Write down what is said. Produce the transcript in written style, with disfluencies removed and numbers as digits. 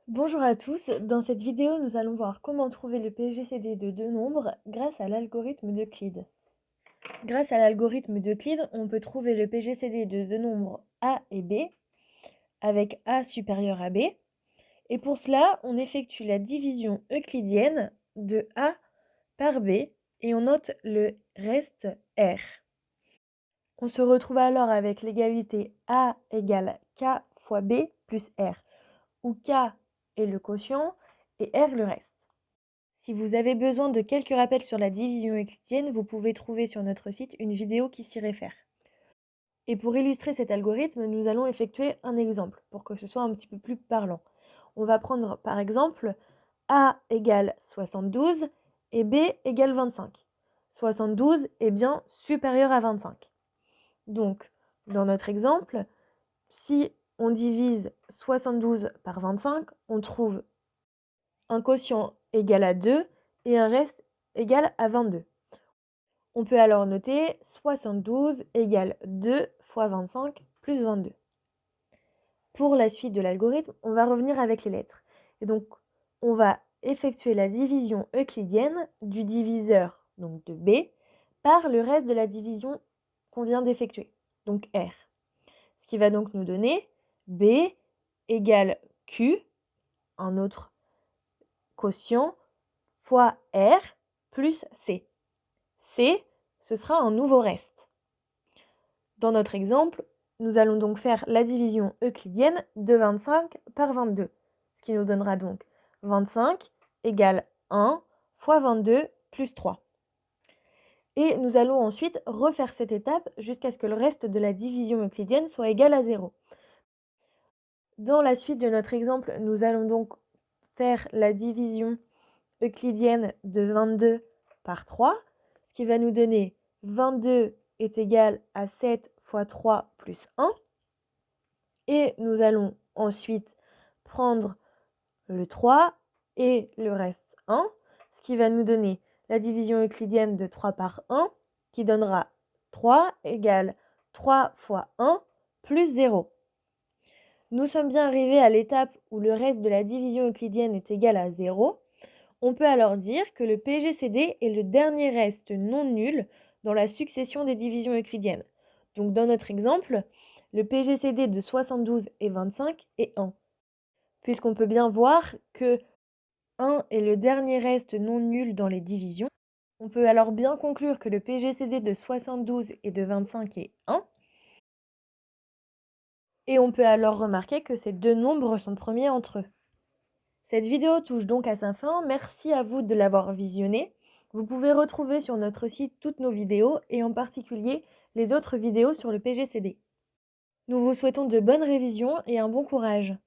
Bonjour à tous, dans cette vidéo nous allons voir comment trouver le PGCD de deux nombres grâce à l'algorithme d'Euclide. Grâce à l'algorithme d'Euclide, on peut trouver le PGCD de deux nombres A et B avec A supérieur à B. Et pour cela, on effectue la division euclidienne de A par B et on note le reste R. On se retrouve alors avec l'égalité A égale K fois B plus R, où K est le quotient et R le reste. Si vous avez besoin de quelques rappels sur la division euclidienne, vous pouvez trouver sur notre site une vidéo qui s'y réfère. Et pour illustrer cet algorithme, nous allons effectuer un exemple pour que ce soit un petit peu plus parlant. On va prendre par exemple A égale 72 et B égale 25. 72 est bien supérieur à 25. Donc, dans notre exemple, si on divise 72 par 25, on trouve un quotient égal à 2 et un reste égal à 22. On peut alors noter 72 égale 2 fois 25 plus 22. Pour la suite de l'algorithme, on va revenir avec les lettres. Et donc, on va effectuer la division euclidienne du diviseur, donc de B, par le reste de la division qu'on vient d'effectuer, donc R. Ce qui va donc nous donner B égale Q, un autre quotient, fois R plus C. C, ce sera un nouveau reste. Dans notre exemple, nous allons donc faire la division euclidienne de 25 par 22, ce qui nous donnera donc 25 égale 1 fois 22 plus 3. Et nous allons ensuite refaire cette étape jusqu'à ce que le reste de la division euclidienne soit égal à 0. Dans la suite de notre exemple, nous allons donc faire la division euclidienne de 22 par 3, ce qui va nous donner 22 est égal à 7 fois 3 plus 1. Et nous allons ensuite prendre le 3 et le reste 1, ce qui va nous donner la division euclidienne de 3 par 1, qui donnera 3 égale 3 fois 1 plus 0. Nous sommes bien arrivés à l'étape où le reste de la division euclidienne est égal à 0. On peut alors dire que le PGCD est le dernier reste non nul dans la succession des divisions euclidiennes. Donc dans notre exemple, le PGCD de 72 et 25 est 1. Puisqu'on peut bien voir que 1 est le dernier reste non nul dans les divisions, on peut alors bien conclure que le PGCD de 72 et de 25 est 1. Et on peut alors remarquer que ces deux nombres sont premiers entre eux. Cette vidéo touche donc à sa fin, merci à vous de l'avoir visionnée. Vous pouvez retrouver sur notre site toutes nos vidéos et en particulier les autres vidéos sur le PGCD. Nous vous souhaitons de bonnes révisions et un bon courage.